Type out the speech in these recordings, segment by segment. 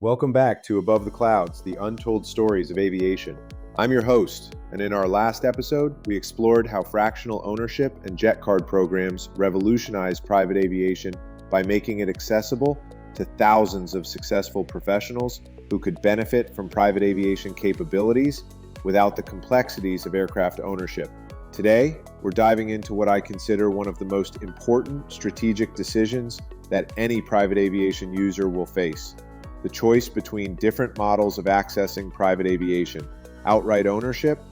Welcome back to Above the Clouds, the untold stories of aviation. I'm your host, and in our last episode, we explored how fractional ownership and jet card programs revolutionized private aviation by making it accessible to thousands of successful professionals who could benefit from private aviation capabilities without the complexities of aircraft ownership. Today, we're diving into what I consider one of the most important strategic decisions that any private aviation user will face: the choice between different models of accessing private aviation: outright ownership,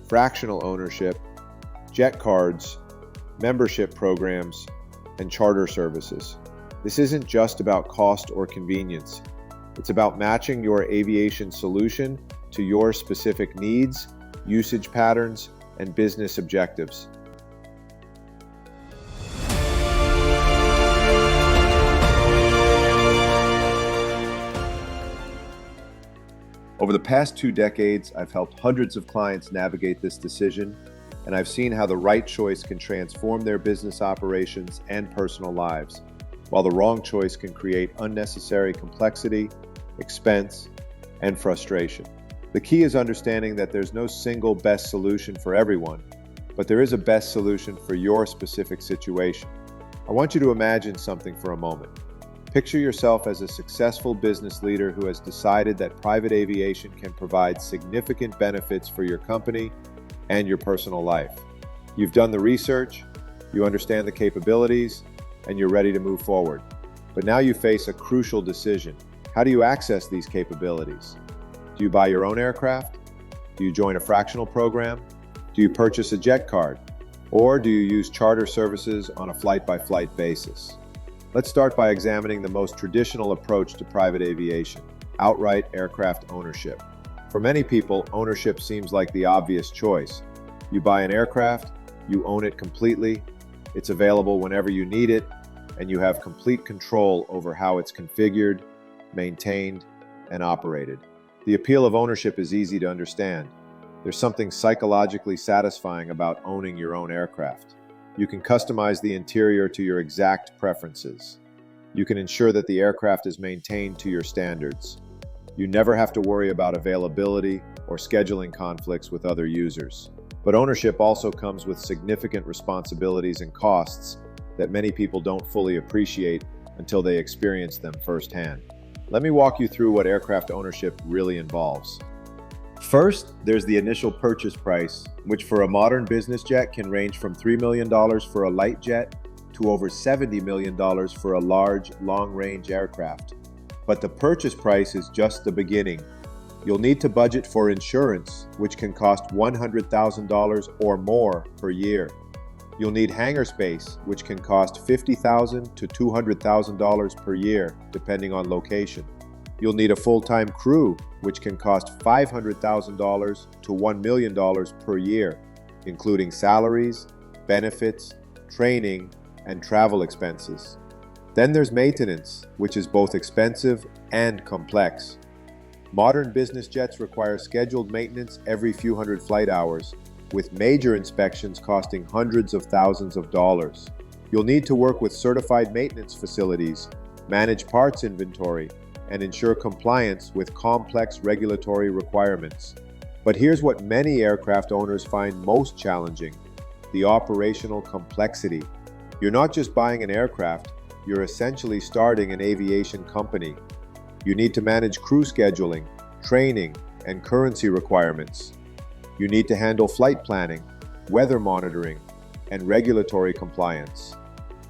fractional ownership, jet cards, membership programs, and charter services. This isn't just about cost or convenience. It's about matching your aviation solution to your specific needs, usage patterns, and business objectives. Over the past 2 decades, I've helped hundreds of clients navigate this decision, and I've seen how the right choice can transform their business operations and personal lives, while the wrong choice can create unnecessary complexity, expense, and frustration. The key is understanding that there's no single best solution for everyone, but there is a best solution for your specific situation. I want you to imagine something for a moment. Picture yourself as a successful business leader who has decided that private aviation can provide significant benefits for your company and your personal life. You've done the research, you understand the capabilities, and you're ready to move forward. But now you face a crucial decision. How do you access these capabilities? Do you buy your own aircraft? Do you join a fractional program? Do you purchase a jet card? Or do you use charter services on a flight-by-flight basis? Let's start by examining the most traditional approach to private aviation: outright aircraft ownership. For many people, ownership seems like the obvious choice. You buy an aircraft, you own it completely, it's available whenever you need it, and you have complete control over how it's configured, maintained, and operated. The appeal of ownership is easy to understand. There's something psychologically satisfying about owning your own aircraft. You can customize the interior to your exact preferences. You can ensure that the aircraft is maintained to your standards. You never have to worry about availability or scheduling conflicts with other users. But ownership also comes with significant responsibilities and costs that many people don't fully appreciate until they experience them firsthand. Let me walk you through what aircraft ownership really involves. First, there's the initial purchase price, which for a modern business jet can range from $3 million for a light jet to over $70 million for a large, long-range aircraft. But the purchase price is just the beginning. You'll need to budget for insurance, which can cost $100,000 or more per year. You'll need hangar space, which can cost $50,000 to $200,000 per year, depending on location. You'll need a full-time crew, which can cost $500,000 to $1 million per year, including salaries, benefits, training, and travel expenses. Then there's maintenance, which is both expensive and complex. Modern business jets require scheduled maintenance every few hundred flight hours, with major inspections costing hundreds of thousands of dollars. You'll need to work with certified maintenance facilities, manage parts inventory, and ensure compliance with complex regulatory requirements. But here's what many aircraft owners find most challenging: the operational complexity. You're not just buying an aircraft, you're essentially starting an aviation company. You need to manage crew scheduling, training, and currency requirements. You need to handle flight planning, weather monitoring, and regulatory compliance.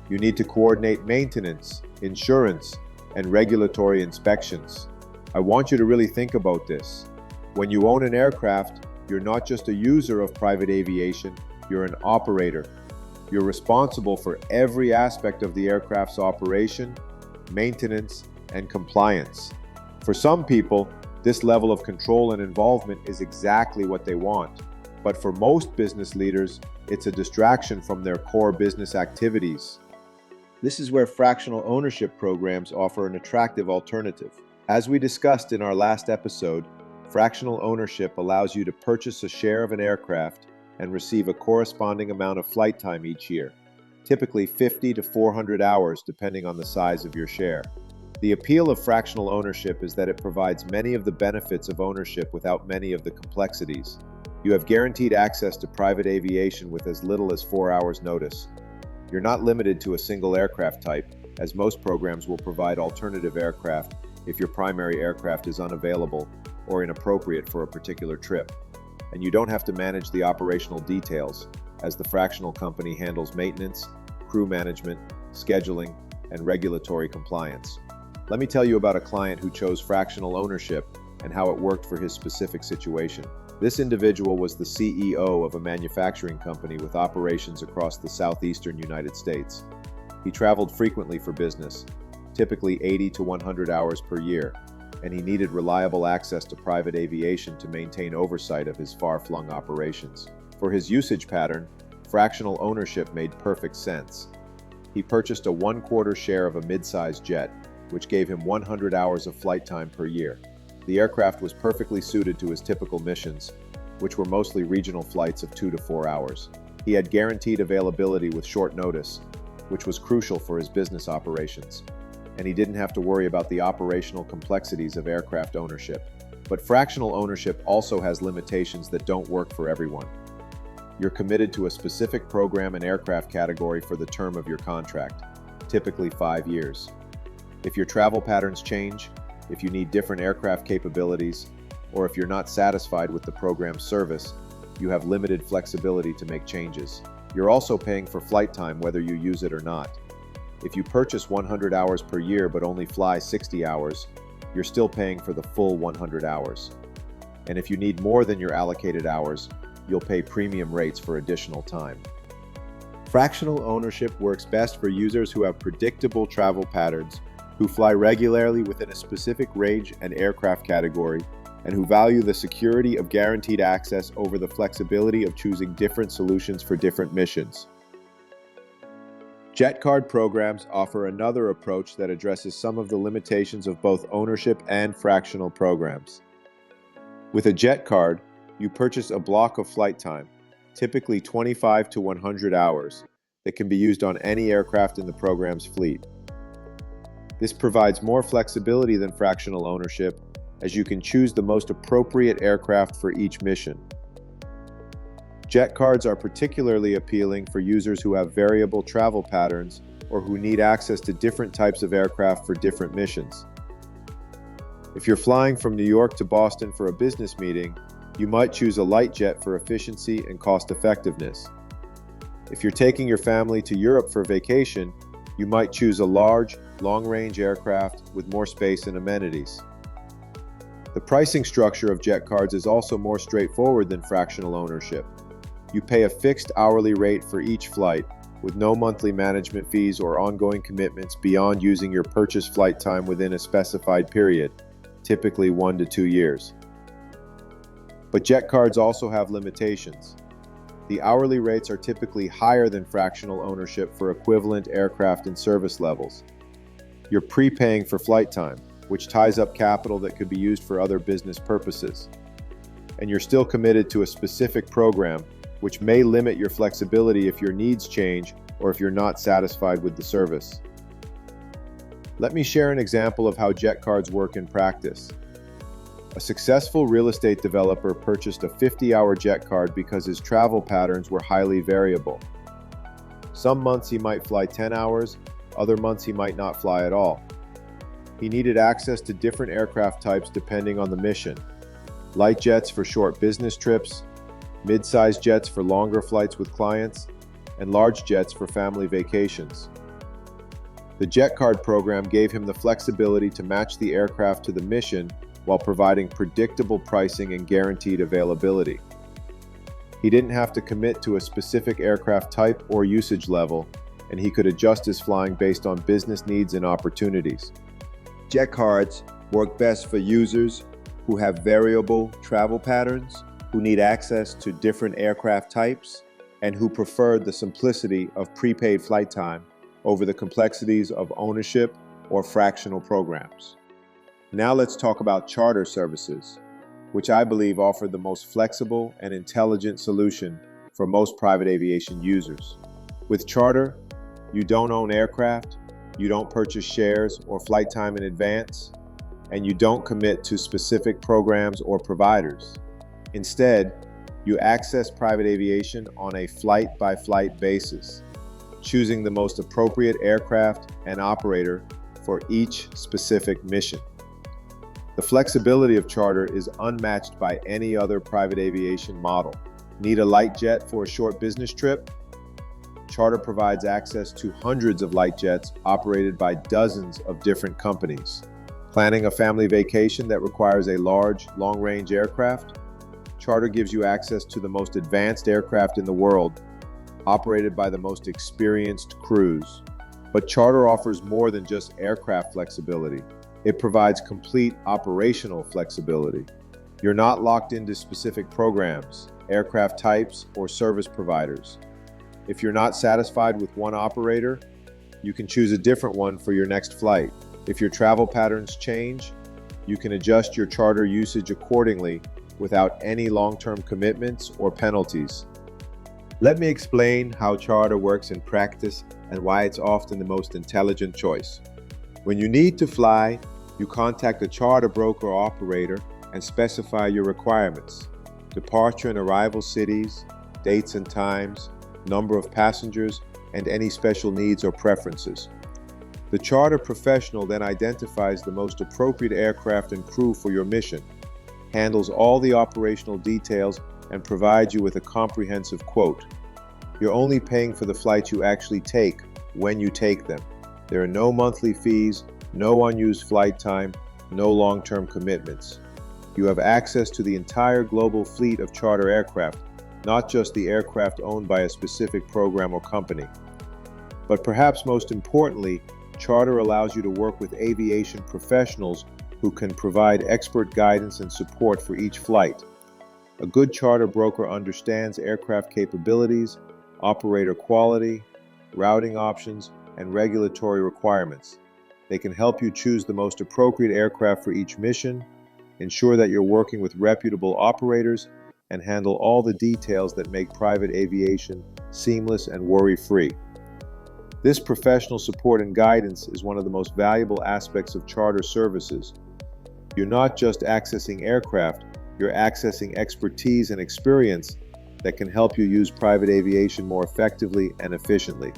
You need to coordinate maintenance, insurance, and regulatory inspections. I want you to really think about this. When you own an aircraft, you're not just a user of private aviation, you're an operator. You're responsible for every aspect of the aircraft's operation, maintenance, and compliance. For some people, this level of control and involvement is exactly what they want. But for most business leaders, it's a distraction from their core business activities. This is where fractional ownership programs offer an attractive alternative. As we discussed in our last episode, fractional ownership allows you to purchase a share of an aircraft and receive a corresponding amount of flight time each year, typically 50 to 400 hours depending on the size of your share. The appeal of fractional ownership is that it provides many of the benefits of ownership without many of the complexities. You have guaranteed access to private aviation with as little as 4 hours notice. You're not limited to a single aircraft type, as most programs will provide alternative aircraft if your primary aircraft is unavailable or inappropriate for a particular trip. And you don't have to manage the operational details, as the fractional company handles maintenance, crew management, scheduling, and regulatory compliance. Let me tell you about a client who chose fractional ownership and how it worked for his specific situation. This individual was the CEO of a manufacturing company with operations across the southeastern United States. He traveled frequently for business, typically 80 to 100 hours per year, and he needed reliable access to private aviation to maintain oversight of his far-flung operations. For his usage pattern, fractional ownership made perfect sense. He purchased a 1/4 share of a mid-sized jet, which gave him 100 hours of flight time per year. The aircraft was perfectly suited to his typical missions, which were mostly regional flights of 2 to 4 hours. He had guaranteed availability with short notice, which was crucial for his business operations, and he didn't have to worry about the operational complexities of aircraft ownership. But fractional ownership also has limitations that don't work for everyone. You're committed to a specific program and aircraft category for the term of your contract, typically 5 years. If your travel patterns change, if you need different aircraft capabilities, or if you're not satisfied with the program's service, you have limited flexibility to make changes. You're also paying for flight time whether you use it or not. If you purchase 100 hours per year but only fly 60 hours, you're still paying for the full 100 hours. And if you need more than your allocated hours, you'll pay premium rates for additional time. Fractional ownership works best for users who have predictable travel patterns, who fly regularly within a specific range and aircraft category, and who value the security of guaranteed access over the flexibility of choosing different solutions for different missions. Jet card programs offer another approach that addresses some of the limitations of both ownership and fractional programs. With a jet card, you purchase a block of flight time, typically 25 to 100 hours, that can be used on any aircraft in the program's fleet. This provides more flexibility than fractional ownership, as you can choose the most appropriate aircraft for each mission. Jet cards are particularly appealing for users who have variable travel patterns or who need access to different types of aircraft for different missions. If you're flying from New York to Boston for a business meeting, you might choose a light jet for efficiency and cost effectiveness. If you're taking your family to Europe for vacation, you might choose a large, long-range aircraft with more space and amenities. The pricing structure of jet cards is also more straightforward than fractional ownership. You pay a fixed hourly rate for each flight, with no monthly management fees or ongoing commitments beyond using your purchased flight time within a specified period, typically 1 to 2 years. But jet cards also have limitations. The hourly rates are typically higher than fractional ownership for equivalent aircraft and service levels. You're prepaying for flight time, which ties up capital that could be used for other business purposes. And you're still committed to a specific program, which may limit your flexibility if your needs change or if you're not satisfied with the service. Let me share an example of how jet cards work in practice. A successful real estate developer purchased a 50-hour jet card because his travel patterns were highly variable. Some months he might fly 10 hours, other months he might not fly at all. He needed access to different aircraft types depending on the mission. Light jets for short business trips, mid-sized jets for longer flights with clients, and large jets for family vacations. The jet card program gave him the flexibility to match the aircraft to the mission while providing predictable pricing and guaranteed availability. He didn't have to commit to a specific aircraft type or usage level, and he could adjust his flying based on business needs and opportunities. Jet cards work best for users who have variable travel patterns, who need access to different aircraft types, and who prefer the simplicity of prepaid flight time over the complexities of ownership or fractional programs. Now let's talk about charter services, which I believe offer the most flexible and intelligent solution for most private aviation users. With charter, you don't own aircraft, You don't purchase shares or flight time in advance, and you don't commit to specific programs or providers. Instead, you access private aviation on a flight-by-flight basis, choosing the most appropriate aircraft and operator for each specific mission. The flexibility of charter is unmatched by any other private aviation model. Need a light jet for a short business trip? Charter provides access to hundreds of light jets operated by dozens of different companies. Planning a family vacation that requires a large, long-range aircraft? Charter gives you access to the most advanced aircraft in the world, operated by the most experienced crews. But charter offers more than just aircraft flexibility. It provides complete operational flexibility. You're not locked into specific programs, aircraft types, or service providers. If you're not satisfied with one operator, you can choose a different one for your next flight. If your travel patterns change, you can adjust your charter usage accordingly without any long-term commitments or penalties. Let me explain how charter works in practice and why it's often the most intelligent choice. When you need to fly, you contact a charter broker or operator and specify your requirements: departure and arrival cities, dates and times, number of passengers, and any special needs or preferences. The charter professional then identifies the most appropriate aircraft and crew for your mission, handles all the operational details, and provides you with a comprehensive quote. You're only paying for the flights you actually take when you take them. There are no monthly fees, no unused flight time, no long-term commitments. You have access to the entire global fleet of charter aircraft, not just the aircraft owned by a specific program or company. But perhaps most importantly, charter allows you to work with aviation professionals who can provide expert guidance and support for each flight. A good charter broker understands aircraft capabilities, operator quality, routing options, and regulatory requirements. They can help you choose the most appropriate aircraft for each mission, ensure that you're working with reputable operators, and handle all the details that make private aviation seamless and worry-free. This professional support and guidance is one of the most valuable aspects of charter services. You're not just accessing aircraft, you're accessing expertise and experience that can help you use private aviation more effectively and efficiently.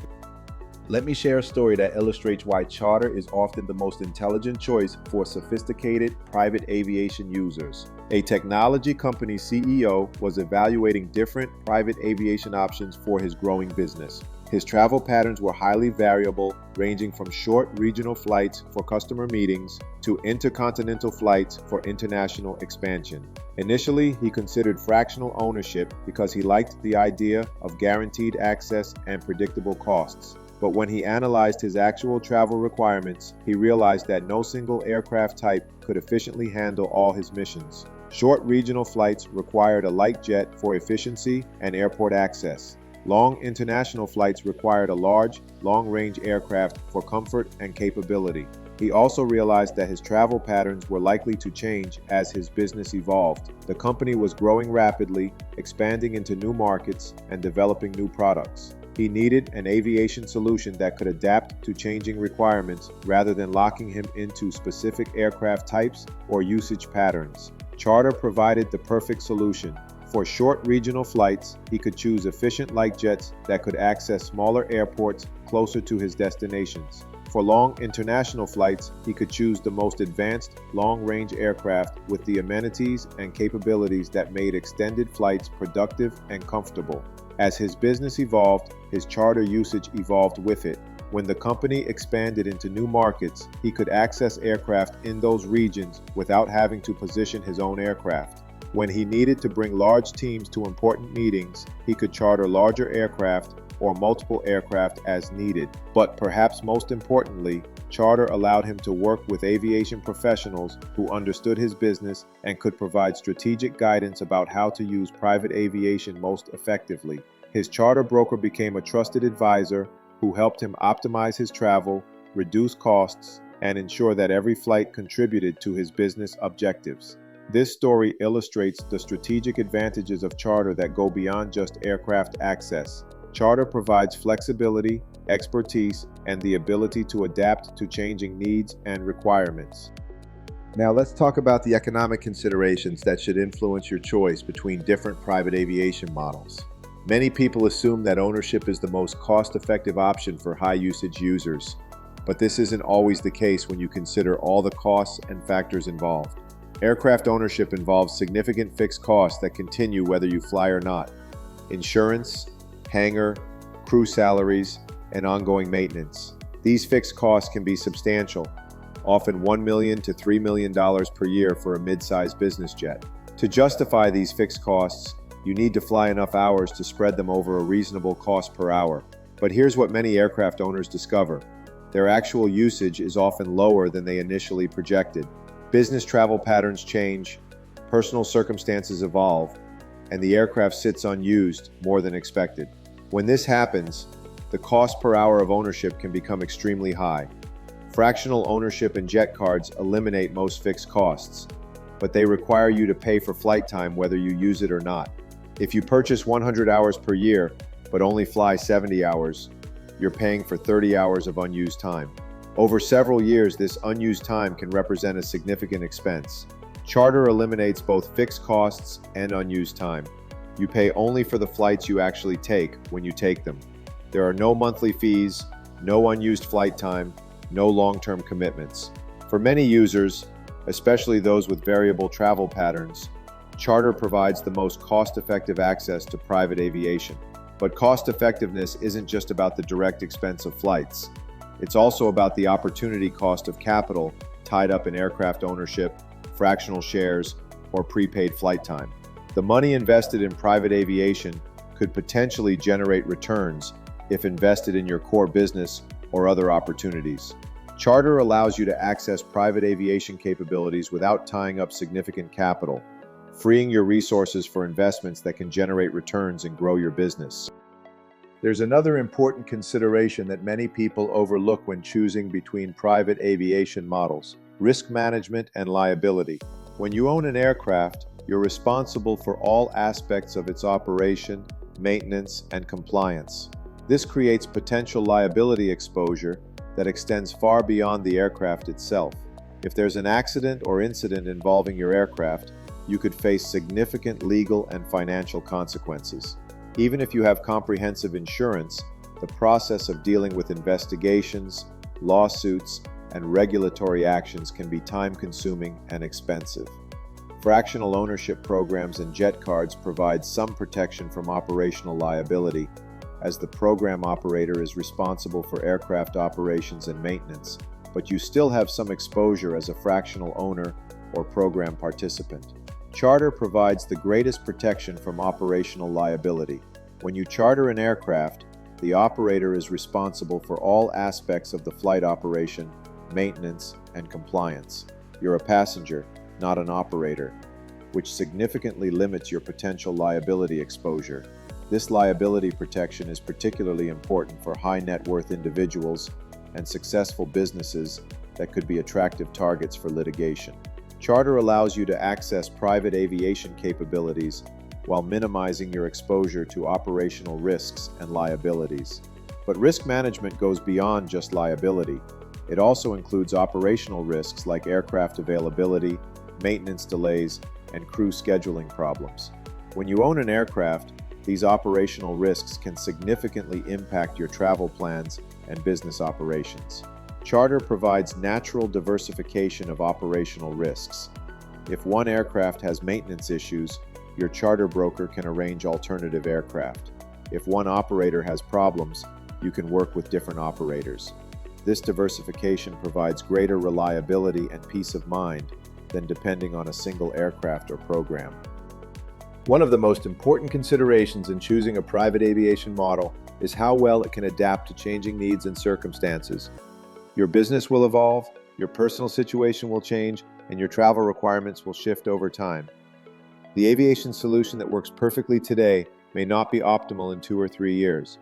Let me share a story that illustrates why charter is often the most intelligent choice for sophisticated private aviation users. A technology company CEO was evaluating different private aviation options for his growing business. His travel patterns were highly variable, ranging from short regional flights for customer meetings to intercontinental flights for international expansion. Initially, he considered fractional ownership because he liked the idea of guaranteed access and predictable costs. But when he analyzed his actual travel requirements, he realized that no single aircraft type could efficiently handle all his missions. Short regional flights required a light jet for efficiency and airport access. Long international flights required a large, long-range aircraft for comfort and capability. He also realized that his travel patterns were likely to change as his business evolved. The company was growing rapidly, expanding into new markets, and developing new products. He needed an aviation solution that could adapt to changing requirements rather than locking him into specific aircraft types or usage patterns. Charter provided the perfect solution. For short regional flights, he could choose efficient light jets that could access smaller airports closer to his destinations. For long international flights, he could choose the most advanced long-range aircraft with the amenities and capabilities that made extended flights productive and comfortable. As his business evolved, his charter usage evolved with it. When the company expanded into new markets, he could access aircraft in those regions without having to position his own aircraft. When he needed to bring large teams to important meetings, he could charter larger aircraft or multiple aircraft as needed. But perhaps most importantly, charter allowed him to work with aviation professionals who understood his business and could provide strategic guidance about how to use private aviation most effectively. His charter broker became a trusted advisor who helped him optimize his travel, reduce costs, and ensure that every flight contributed to his business objectives. This story illustrates the strategic advantages of charter that go beyond just aircraft access. Charter provides flexibility, expertise, and the ability to adapt to changing needs and requirements. Now let's talk about the economic considerations that should influence your choice between different private aviation models. Many people assume that ownership is the most cost-effective option for high-usage users, but this isn't always the case when you consider all the costs and factors involved. Aircraft ownership involves significant fixed costs that continue whether you fly or not. Insurance, hangar, crew salaries, and ongoing maintenance. These fixed costs can be substantial, often $1 million to $3 million per year for a mid-sized business jet. To justify these fixed costs, you need to fly enough hours to spread them over a reasonable cost per hour. But here's what many aircraft owners discover. Their actual usage is often lower than they initially projected. Business travel patterns change, personal circumstances evolve, and the aircraft sits unused more than expected. When this happens, the cost per hour of ownership can become extremely high. Fractional ownership and jet cards eliminate most fixed costs, but they require you to pay for flight time whether you use it or not. If you purchase 100 hours per year, but only fly 70 hours, you're paying for 30 hours of unused time. Over several years, this unused time can represent a significant expense. Charter eliminates both fixed costs and unused time. You pay only for the flights you actually take when you take them. There are no monthly fees, no unused flight time, no long-term commitments. For many users, especially those with variable travel patterns, charter provides the most cost-effective access to private aviation. But cost-effectiveness isn't just about the direct expense of flights. It's also about the opportunity cost of capital tied up in aircraft ownership, fractional shares, or prepaid flight time. The money invested in private aviation could potentially generate returns if invested in your core business or other opportunities. Charter allows you to access private aviation capabilities without tying up significant capital, freeing your resources for investments that can generate returns and grow your business. There's another important consideration that many people overlook when choosing between private aviation models: risk management and liability. When you own an aircraft, you're responsible for all aspects of its operation, maintenance, and compliance. This creates potential liability exposure that extends far beyond the aircraft itself. If there's an accident or incident involving your aircraft, you could face significant legal and financial consequences. Even if you have comprehensive insurance, the process of dealing with investigations, lawsuits, and regulatory actions can be time-consuming and expensive. Fractional ownership programs and jet cards provide some protection from operational liability, as the program operator is responsible for aircraft operations and maintenance, but you still have some exposure as a fractional owner or program participant. Charter provides the greatest protection from operational liability. When you charter an aircraft, the operator is responsible for all aspects of the flight operation, maintenance, and compliance. You're a passenger, not an operator, which significantly limits your potential liability exposure. This liability protection is particularly important for high net worth individuals and successful businesses that could be attractive targets for litigation. Charter allows you to access private aviation capabilities while minimizing your exposure to operational risks and liabilities. But risk management goes beyond just liability. It also includes operational risks like aircraft availability, maintenance delays, and crew scheduling problems. When you own an aircraft, these operational risks can significantly impact your travel plans and business operations. Charter provides natural diversification of operational risks. If one aircraft has maintenance issues, your charter broker can arrange alternative aircraft. If one operator has problems, you can work with different operators. This diversification provides greater reliability and peace of mind than depending on a single aircraft or program. One of the most important considerations in choosing a private aviation model is how well it can adapt to changing needs and circumstances. Your business will evolve, your personal situation will change, and your travel requirements will shift over time. The aviation solution that works perfectly today may not be optimal in 2 or 3 years.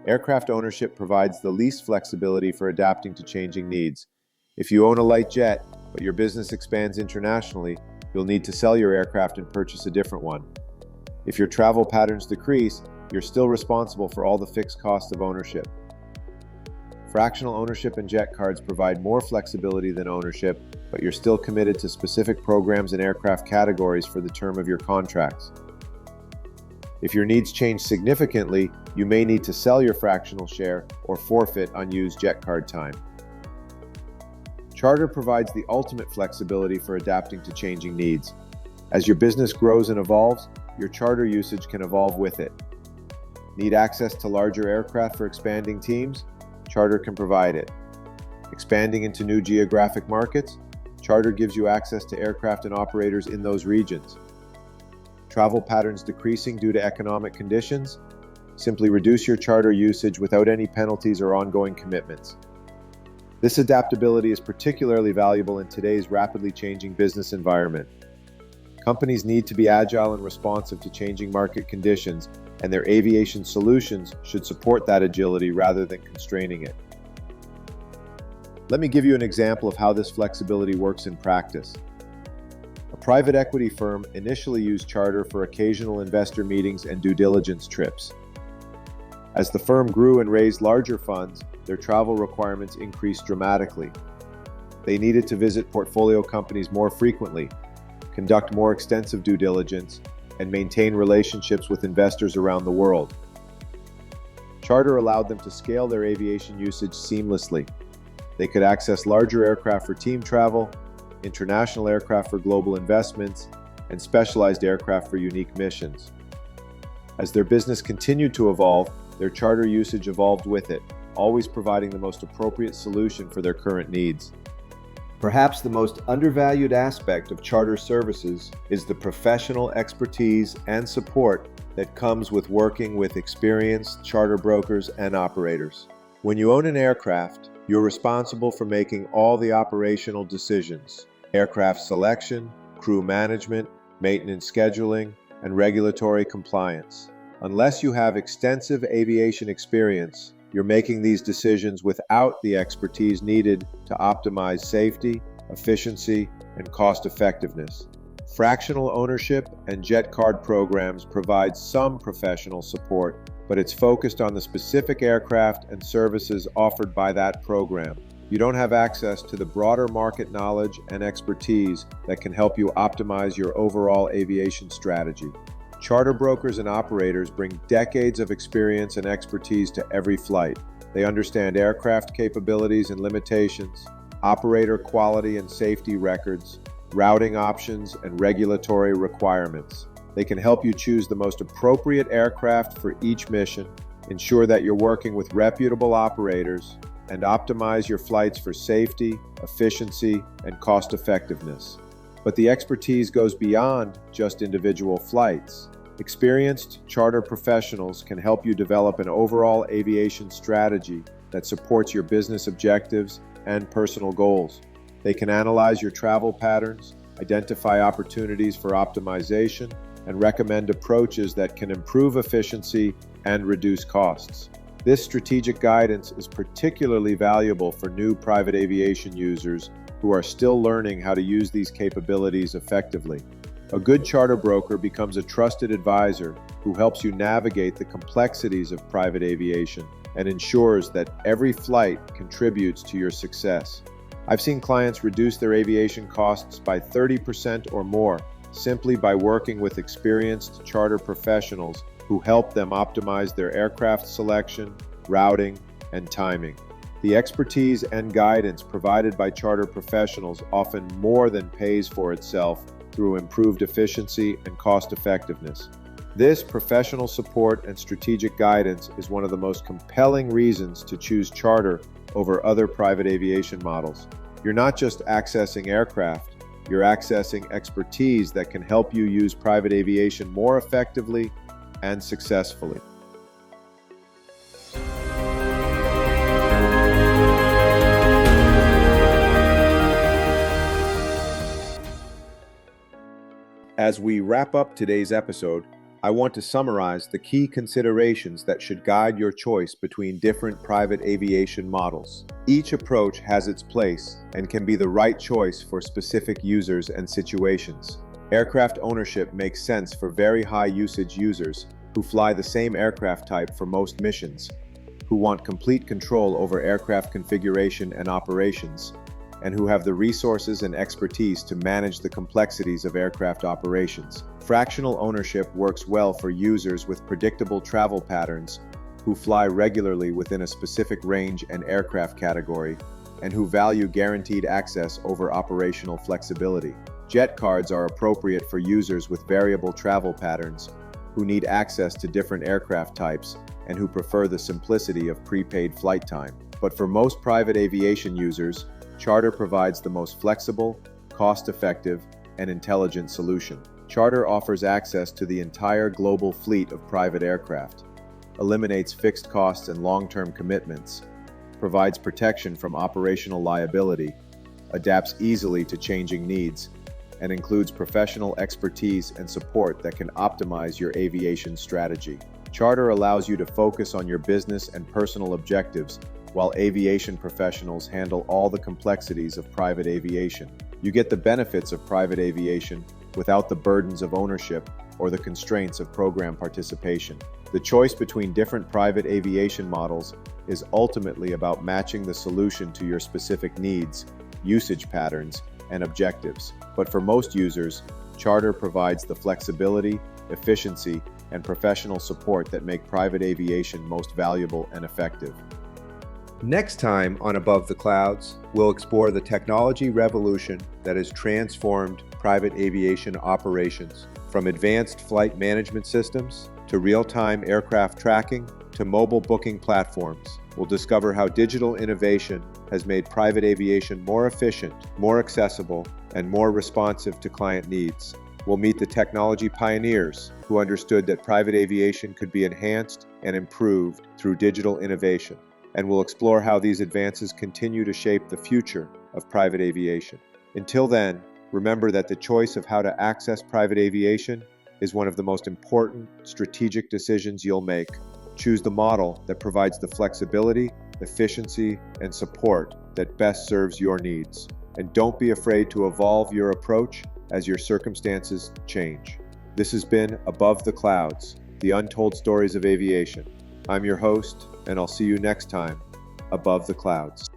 Aircraft ownership provides the least flexibility for adapting to changing needs. If you own a light jet, but your business expands internationally, you'll need to sell your aircraft and purchase a different one. If your travel patterns decrease, you're still responsible for all the fixed costs of ownership. Fractional ownership and jet cards provide more flexibility than ownership, but you're still committed to specific programs and aircraft categories for the term of your contracts. If your needs change significantly, you may need to sell your fractional share or forfeit unused jet card time. Charter provides the ultimate flexibility for adapting to changing needs. As your business grows and evolves, your charter usage can evolve with it. Need access to larger aircraft for expanding teams? Charter can provide it. Expanding into new geographic markets? Charter gives you access to aircraft and operators in those regions. Travel patterns decreasing due to economic conditions? Simply reduce your charter usage without any penalties or ongoing commitments. This adaptability is particularly valuable in today's rapidly changing business environment. Companies need to be agile and responsive to changing market conditions, and their aviation solutions should support that agility rather than constraining it. Let me give you an example of how this flexibility works in practice. A private equity firm initially used charter for occasional investor meetings and due diligence trips. As the firm grew and raised larger funds, their travel requirements increased dramatically. They needed to visit portfolio companies more frequently, conduct more extensive due diligence, and maintain relationships with investors around the world. Charter allowed them to scale their aviation usage seamlessly. They could access larger aircraft for team travel, international aircraft for global investments, and specialized aircraft for unique missions. As their business continued to evolve, their charter usage evolved with it, always providing the most appropriate solution for their current needs. Perhaps the most undervalued aspect of charter services is the professional expertise and support that comes with working with experienced charter brokers and operators. When you own an aircraft, you're responsible for making all the operational decisions: aircraft selection, crew management, maintenance scheduling, and regulatory compliance. Unless you have extensive aviation experience, you're making these decisions without the expertise needed to optimize safety, efficiency, and cost effectiveness. Fractional ownership and jet card programs provide some professional support, but it's focused on the specific aircraft and services offered by that program. You don't have access to the broader market knowledge and expertise that can help you optimize your overall aviation strategy. Charter brokers and operators bring decades of experience and expertise to every flight. They understand aircraft capabilities and limitations, operator quality and safety records, routing options, and regulatory requirements. They can help you choose the most appropriate aircraft for each mission, ensure that you're working with reputable operators, and optimize your flights for safety, efficiency, and cost effectiveness. But the expertise goes beyond just individual flights. Experienced charter professionals can help you develop an overall aviation strategy that supports your business objectives and personal goals. They can analyze your travel patterns, identify opportunities for optimization, and recommend approaches that can improve efficiency and reduce costs. This strategic guidance is particularly valuable for new private aviation users who are still learning how to use these capabilities effectively. A good charter broker becomes a trusted advisor who helps you navigate the complexities of private aviation and ensures that every flight contributes to your success. I've seen clients reduce their aviation costs by 30% or more simply by working with experienced charter professionals who help them optimize their aircraft selection, routing, and timing. The expertise and guidance provided by charter professionals often more than pays for itself through improved efficiency and cost effectiveness. This professional support and strategic guidance is one of the most compelling reasons to choose charter over other private aviation models. You're not just accessing aircraft, you're accessing expertise that can help you use private aviation more effectively and successfully. As we wrap up today's episode, I want to summarize the key considerations that should guide your choice between different private aviation models. Each approach has its place and can be the right choice for specific users and situations. Aircraft ownership makes sense for very high usage users who fly the same aircraft type for most missions. who want complete control over aircraft configuration and operations, and who have the resources and expertise to manage the complexities of aircraft operations. Fractional ownership works well for users with predictable travel patterns, who fly regularly within a specific range and aircraft category, and who value guaranteed access over operational flexibility. Jet cards are appropriate for users with variable travel patterns, who need access to different aircraft types, and who prefer the simplicity of prepaid flight time. But for most private aviation users, charter provides the most flexible, cost-effective, and intelligent solution. Charter offers access to the entire global fleet of private aircraft, eliminates fixed costs and long-term commitments, provides protection from operational liability, adapts easily to changing needs, and includes professional expertise and support that can optimize your aviation strategy. Charter allows you to focus on your business and personal objectives, while aviation professionals handle all the complexities of private aviation. You get the benefits of private aviation without the burdens of ownership or the constraints of program participation. The choice between different private aviation models is ultimately about matching the solution to your specific needs, usage patterns, and objectives. But for most users, charter provides the flexibility, efficiency, and professional support that make private aviation most valuable and effective. Next time on Above the Clouds, we'll explore the technology revolution that has transformed private aviation operations, from advanced flight management systems to real-time aircraft tracking to mobile booking platforms. We'll discover how digital innovation has made private aviation more efficient, more accessible, and more responsive to client needs. We'll meet the technology pioneers who understood that private aviation could be enhanced and improved through digital innovation. And we'll explore how these advances continue to shape the future of private aviation. Until then, remember that the choice of how to access private aviation is one of the most important strategic decisions you'll make. Choose the model that provides the flexibility, efficiency, and support that best serves your needs. And don't be afraid to evolve your approach as your circumstances change. This has been Above the Clouds, the untold stories of aviation. I'm your host, and I'll see you next time, Above the Clouds.